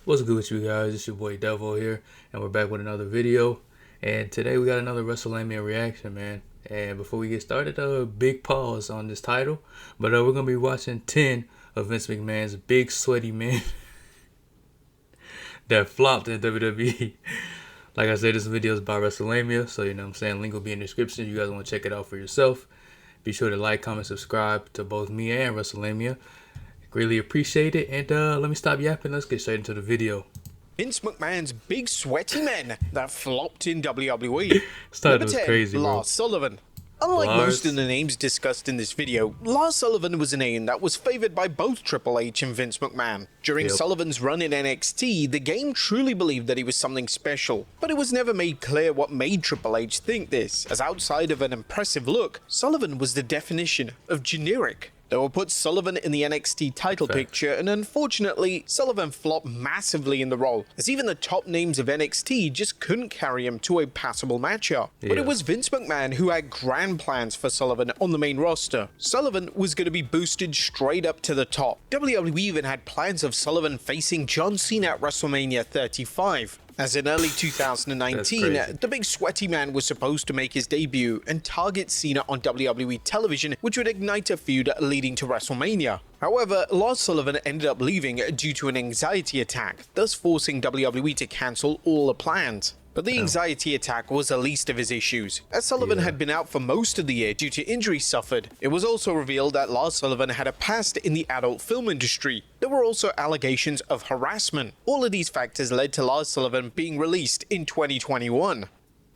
What's good with you guys? It's your boy DEVO here, and we're back with another video. And today we got another WrestleLamia reaction, man. And before we get started, a big pause on this title. But we're gonna be watching 10 of Vince McMahon's big sweaty men that flopped in WWE. Like I said, this video is about WrestleLamia, so you know what I'm saying, link will be in the description if you guys want to check it out for yourself. Be sure to like, comment, subscribe to both me and WrestleLamia. Really appreciate it, and let me stop yapping. Let's get straight into the video. Vince McMahon's big sweaty men that flopped in WWE. Started was crazy, bro. Lars Sullivan. Unlike most of the names discussed in this video, Lars Sullivan was a name that was favored by both Triple H and Vince McMahon. During Sullivan's run in NXT, the game truly believed that he was something special, but it was never made clear what made Triple H think this, as outside of an impressive look, Sullivan was the definition of generic. They will put Sullivan in the NXT title picture, and unfortunately, Sullivan flopped massively in the role, as even the top names of NXT just couldn't carry him to a passable matchup. But it was Vince McMahon who had grand plans for Sullivan on the main roster. Sullivan was going to be boosted straight up to the top. WWE even had plans of Sullivan facing John Cena at WrestleMania 35. As in early 2019, the big sweaty man was supposed to make his debut and target Cena on WWE television, which would ignite a feud leading to WrestleMania. However, Lars Sullivan ended up leaving due to an anxiety attack, thus forcing WWE to cancel all the plans. But the anxiety attack was the least of his issues, as Sullivan had been out for most of the year due to injuries suffered. It was also revealed that Lars Sullivan had a past in the adult film industry. There were also allegations of harassment. All of these factors led to Lars Sullivan being released in 2021.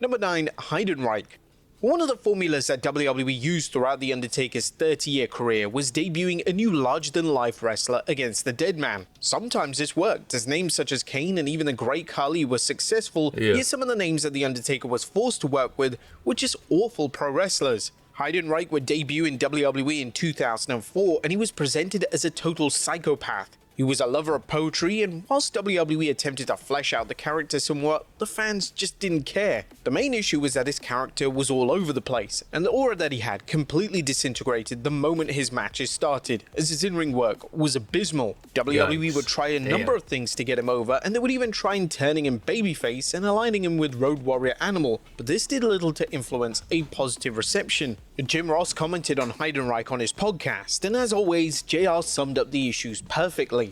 Number 9. Heidenreich. One of the formulas that WWE used throughout The Undertaker's 30-year career was debuting a new larger-than-life wrestler against the dead man. Sometimes this worked, as names such as Kane and even the Great Khali were successful, yet some of the names that The Undertaker was forced to work with were just awful pro wrestlers. Heidenreich would debut in WWE in 2004, and he was presented as a total psychopath. He was a lover of poetry, and whilst WWE attempted to flesh out the character somewhat, the fans just didn't care. The main issue was that his character was all over the place, and the aura that he had completely disintegrated the moment his matches started, as his in-ring work was abysmal. WWE would try a number of things to get him over, and they would even try turning him babyface and aligning him with Road Warrior Animal, but this did little to influence a positive reception. Jim Ross commented on Heidenreich on his podcast, and as always, JR summed up the issues perfectly.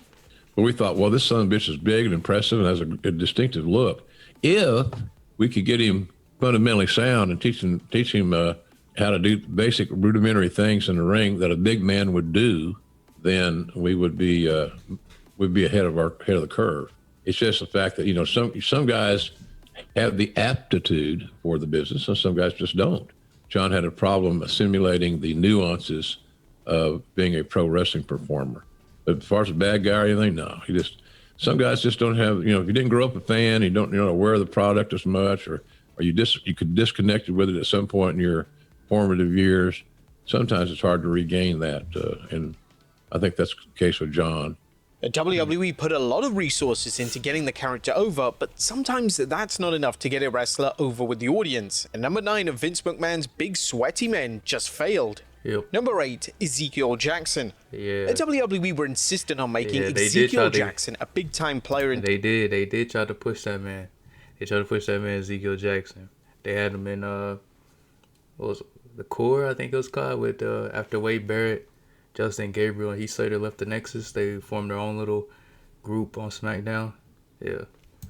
Well, we thought, well, this son of a bitch is big and impressive and has a distinctive look. If we could get him fundamentally sound and teach him how to do basic rudimentary things in the ring that a big man would do, then we would be ahead of the curve. It's just the fact that, you know, some guys have the aptitude for the business and some guys just don't. John had a problem assimilating the nuances of being a pro wrestling performer. But as far as a bad guy or anything, no. Some guys just don't have, you know, if you didn't grow up a fan, you don't, aware of the product as much, or you could disconnected with it at some point in your formative years. Sometimes it's hard to regain that, and I think that's the case with John. WWE put a lot of resources into getting the character over, but sometimes that's not enough to get a wrestler over with the audience. And number 9 of Vince McMahon's big sweaty men just failed. Number 8, Ezekiel Jackson. WWE were insistent on making Ezekiel Jackson a big-time player. And they did try to push that man. They tried to push that man, Ezekiel Jackson. They had him in what was it, the Core, I think it was called, with after Wade Barrett, Justin Gabriel, and Heath Slater left the Nexus. They formed their own little group on SmackDown.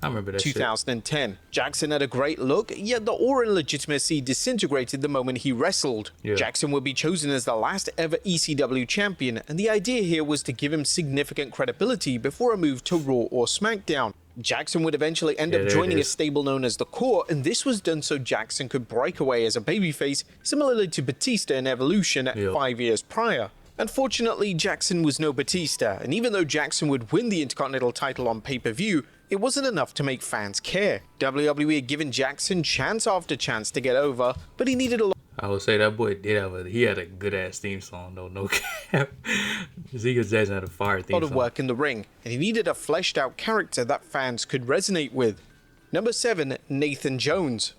I remember that 2010. Shit. Jackson had a great look, yet the aura and legitimacy disintegrated the moment he wrestled. Jackson would be chosen as the last ever ECW champion, and the idea here was to give him significant credibility before a move to Raw or SmackDown. Jackson would eventually end up joining a stable known as the Core, and this was done so Jackson could break away as a babyface, similarly to Batista in Evolution 5 years prior. Unfortunately, Jackson was no Batista, and even though Jackson would win the Intercontinental title on pay-per-view, it wasn't enough to make fans care. WWE had given Jackson chance after chance to get over, but he needed a lot. I would say that boy did he had a good-ass theme song, though, no cap. Ezekiel Jackson had a fire theme song. A lot of work in the ring, and he needed a fleshed-out character that fans could resonate with. Number 7, Nathan Jones.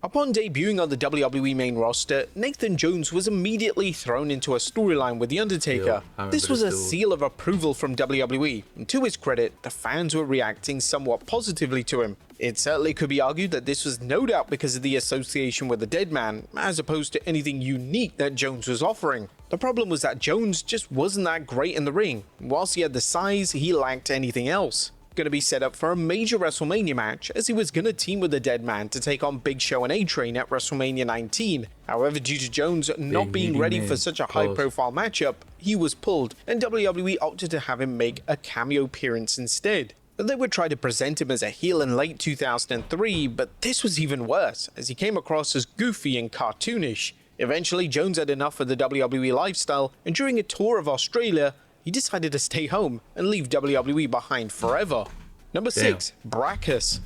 Upon debuting on the WWE main roster, Nathan Jones was immediately thrown into a storyline with The Undertaker. This was a seal of approval from WWE, and to his credit, the fans were reacting somewhat positively to him. It certainly could be argued that this was no doubt because of the association with the dead man, as opposed to anything unique that Jones was offering. The problem was that Jones just wasn't that great in the ring. Whilst he had the size, he lacked anything else. Going to be set up for a major WrestleMania match, as he was going to team with the dead man to take on Big Show and A-Train at WrestleMania 19. However, due to Jones not being ready for such a high-profile matchup, he was pulled, and WWE opted to have him make a cameo appearance instead. They would try to present him as a heel in late 2003, but this was even worse, as he came across as goofy and cartoonish. Eventually, Jones had enough of the WWE lifestyle, and during a tour of Australia, he decided to stay home and leave WWE behind forever. Number 6, Brackus.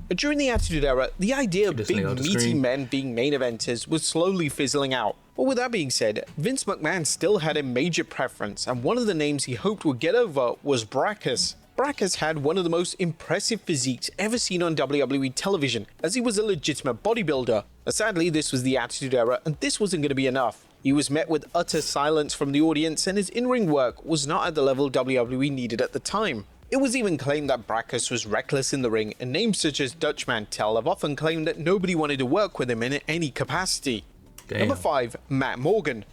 During the Attitude Era, the idea of big meaty men being main eventers was slowly fizzling out. But with that being said, Vince McMahon still had a major preference, and one of the names he hoped would get over was Brackus. Brackus had one of the most impressive physiques ever seen on WWE television, as he was a legitimate bodybuilder. Sadly, this was the Attitude Era, and this wasn't going to be enough. He was met with utter silence from the audience, and his in-ring work was not at the level WWE needed at the time. It was even claimed that Brackus was reckless in the ring, and names such as Dutch Mantel have often claimed that nobody wanted to work with him in any capacity. Number 5, Matt Morgan.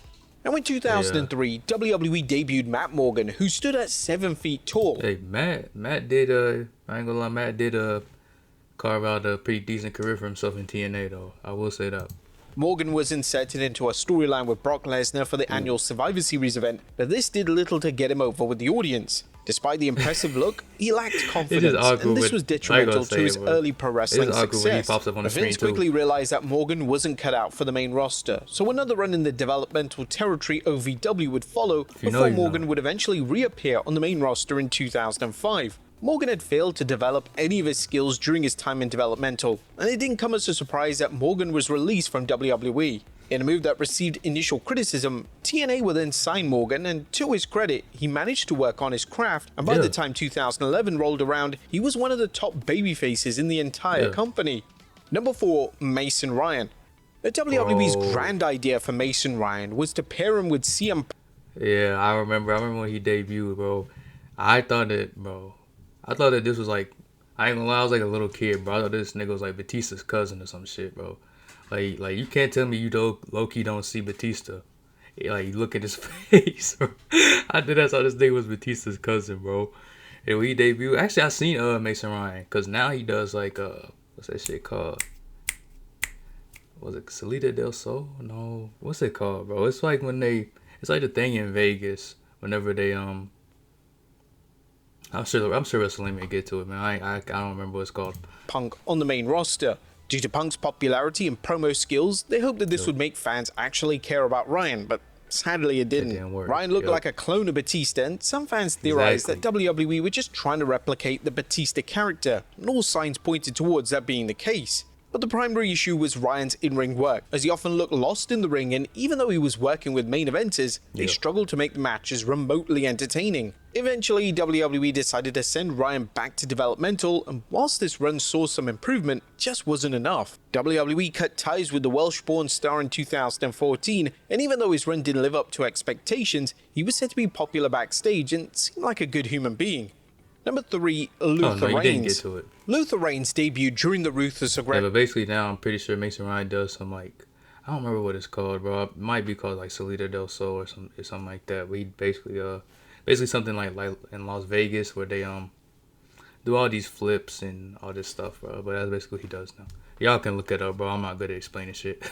Now in 2003, WWE debuted Matt Morgan, who stood at 7 feet tall. Hey, Matt did, I ain't gonna lie, Matt did carve out a pretty decent career for himself in TNA though, I will say that. Morgan was inserted into a storyline with Brock Lesnar for the annual Survivor Series event, but this did little to get him over with the audience. Despite the impressive look, he lacked confidence, and this was detrimental to his early pro wrestling success. Vince quickly realized that Morgan wasn't cut out for the main roster, so another run in the developmental territory OVW would follow before Morgan would eventually reappear on the main roster in 2005. Morgan had failed to develop any of his skills during his time in developmental, and it didn't come as a surprise that Morgan was released from WWE. In a move that received initial criticism, TNA would then sign Morgan, and to his credit, he managed to work on his craft, and by the time 2011 rolled around, he was one of the top babyfaces in the entire company. Number 4, Mason Ryan. The WWE's grand idea for Mason Ryan was to pair him with CM Punk. Yeah, I remember when he debuted, bro. I thought that this was like, I ain't gonna lie, I was like a little kid, bro. I thought this nigga was like Batista's cousin or some shit, bro. Like you can't tell me you low-key don't see Batista. Like, you look at his face, bro. I think that's how this nigga was Batista's cousin, bro. And when he debuted, actually I seen Mason Ryan, cause now he does like what's that shit called? Was it Salida del Sol? No, what's it called, bro? It's like it's like the thing in Vegas whenever they I'm sure wrestlelamia get to it, man. I don't remember what it's called. Punk on the main roster. Due to Punk's popularity and promo skills, they hoped that this would make fans actually care about Ryan, but sadly it didn't. Ryan looked like a clone of Batista, and some fans theorized that WWE were just trying to replicate the Batista character, and all signs pointed towards that being the case. But the primary issue was Ryan's in-ring work, as he often looked lost in the ring, and even though he was working with main eventers, they struggled to make the matches remotely entertaining. Eventually, WWE decided to send Ryan back to developmental, and whilst this run saw some improvement, it just wasn't enough. WWE cut ties with the Welsh-born star in 2014, and even though his run didn't live up to expectations, he was said to be popular backstage and seemed like a good human being. Number 3, Luther Reigns. Luther Reigns debuted during the Ruthless Aggression. Yeah, but basically now I'm pretty sure Mason Ryan does some like, I don't remember what it's called, bro. It might be called like Salida del Sol or something like that. But he basically something like in Las Vegas where they do all these flips and all this stuff, bro. But that's basically what he does now. Y'all can look it up, bro. I'm not good at explaining shit.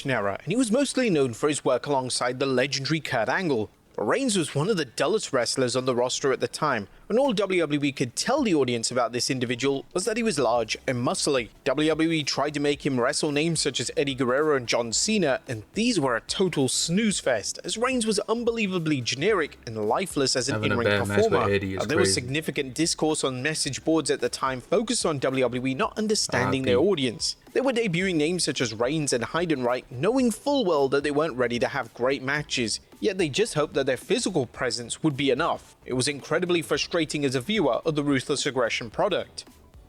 Era, and he was mostly known for his work alongside the legendary Kurt Angle. But Reigns was one of the dullest wrestlers on the roster at the time, and all WWE could tell the audience about this individual was that he was large and muscly. WWE tried to make him wrestle names such as Eddie Guerrero and John Cena, and these were a total snooze fest, as Reigns was unbelievably generic and lifeless as an in-ring performer. There was significant discourse on message boards at the time focused on WWE not understanding their audience. They were debuting names such as Reigns and Heidenreich, knowing full well that they weren't ready to have great matches, yet they just hoped that their physical presence would be enough. It was incredibly frustrating as a viewer of the Ruthless Aggression product.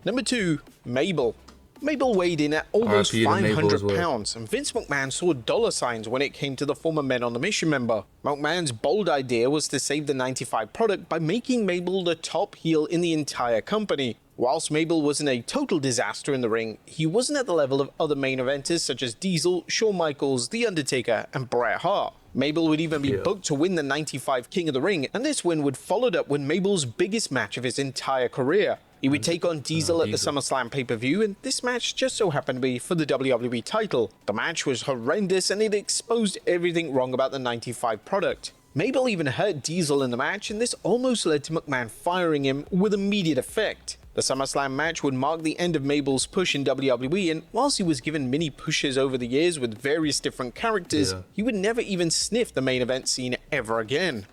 Number 2, Mabel. Mabel weighed in at almost RIP to Mabel 500 as well. pounds, and Vince McMahon saw dollar signs when it came to the former Men on a Mission member. McMahon's bold idea was to save the 95 product by making Mabel the top heel in the entire company. Whilst Mabel wasn't a total disaster in the ring, he wasn't at the level of other main eventers such as Diesel, Shawn Michaels, The Undertaker, and Bret Hart. Mabel would even be booked to win the 95 King of the Ring, and this win would followed up with Mabel's biggest match of his entire career. He would take on Diesel at the SummerSlam pay-per-view, and this match just so happened to be for the WWE title. The match was horrendous, and it exposed everything wrong about the 95 product. Mabel even hurt Diesel in the match, and this almost led to McMahon firing him with immediate effect. The SummerSlam match would mark the end of Mabel's push in WWE, and whilst he was given many pushes over the years with various different characters, he would never even sniff the main event scene ever again.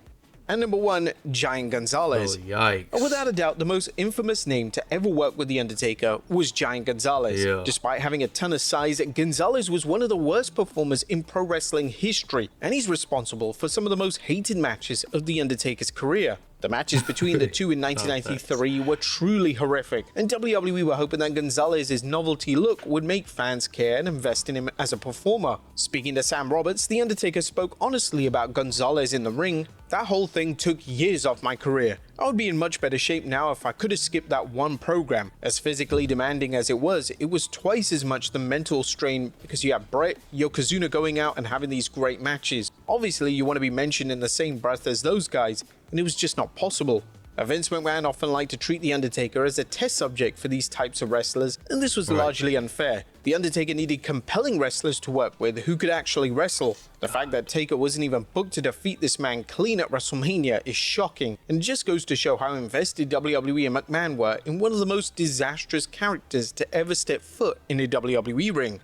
And number 1, Giant Gonzalez. Oh, yikes. Without a doubt, the most infamous name to ever work with The Undertaker was Giant Gonzalez. Despite having a ton of size, Gonzalez was one of the worst performers in pro wrestling history, and he's responsible for some of the most hated matches of The Undertaker's career. The matches between the two in 1993 were truly horrific, and WWE were hoping that Gonzalez's novelty look would make fans care and invest in him as a performer. Speaking to Sam Roberts, The Undertaker spoke honestly about Gonzalez in the ring. "That whole thing took years off my career. I would be in much better shape now if I could have skipped that one program. As physically demanding as it was twice as much the mental strain because you have Bret, Yokozuna going out and having these great matches. Obviously, you want to be mentioned in the same breath as those guys, and it was just not possible." Vince McMahon often liked to treat The Undertaker as a test subject for these types of wrestlers, and this was largely unfair. The Undertaker needed compelling wrestlers to work with who could actually wrestle. The fact that Taker wasn't even booked to defeat this man clean at WrestleMania is shocking, and it just goes to show how invested WWE and McMahon were in one of the most disastrous characters to ever step foot in a WWE ring.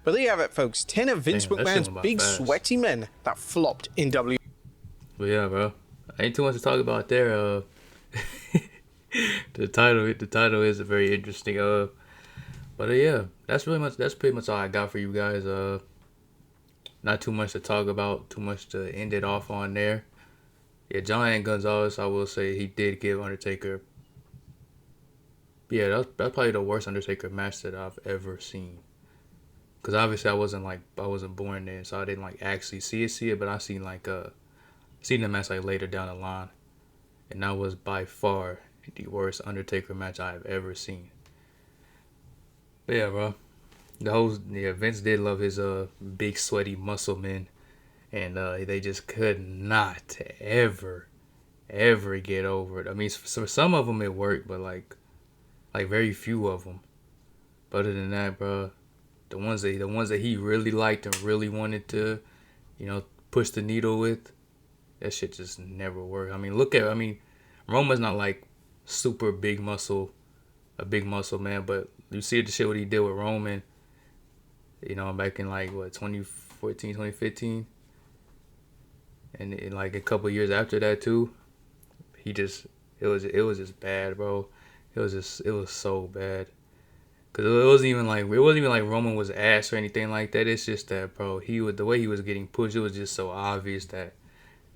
But there you have it, folks. 10 of Vince McMahon's big sweaty men that flopped in WWE. But yeah, bro. Ain't too much to talk about there. The title is very interesting. But yeah, that's pretty much all I got for you guys. Not too much to talk about, too much to end it off on there. Yeah, Giant Gonzalez, I will say he did give Undertaker. Yeah, that's probably the worst Undertaker match that I've ever seen. Cause obviously I wasn't born then, so I didn't like actually see it. But I seen the match like later down the line, and that was by far the worst Undertaker match I have ever seen. But yeah, bro, Vince did love his big sweaty muscle men, and they just could not ever get over it. I mean, for some of them it worked, but like very few of them. But other than that, bro, the ones that he really liked and really wanted to, push the needle with, that shit just never worked. I mean, Roman's not like super big muscle, a big muscle man, but you see the shit what he did with Roman, back in like 2014, 2015, and in like a couple years after that too, it was just bad, bro. It was so bad. Cause it wasn't even like Roman was ass or anything like that. It's just that, bro, the way he was getting pushed, it was just so obvious that,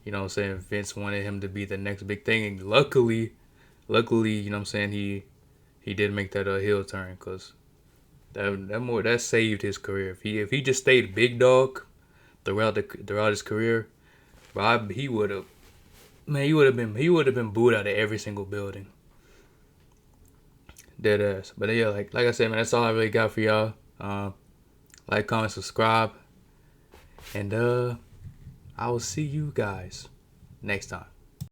Vince wanted him to be the next big thing. And luckily, he did make that heel turn, cause that saved his career. If he just stayed big dog throughout his career, bro, he would have been booed out of every single building. Dead ass. But yeah, like I said, man, that's all I really got for y'all. Like, comment, subscribe, and I will see you guys next time.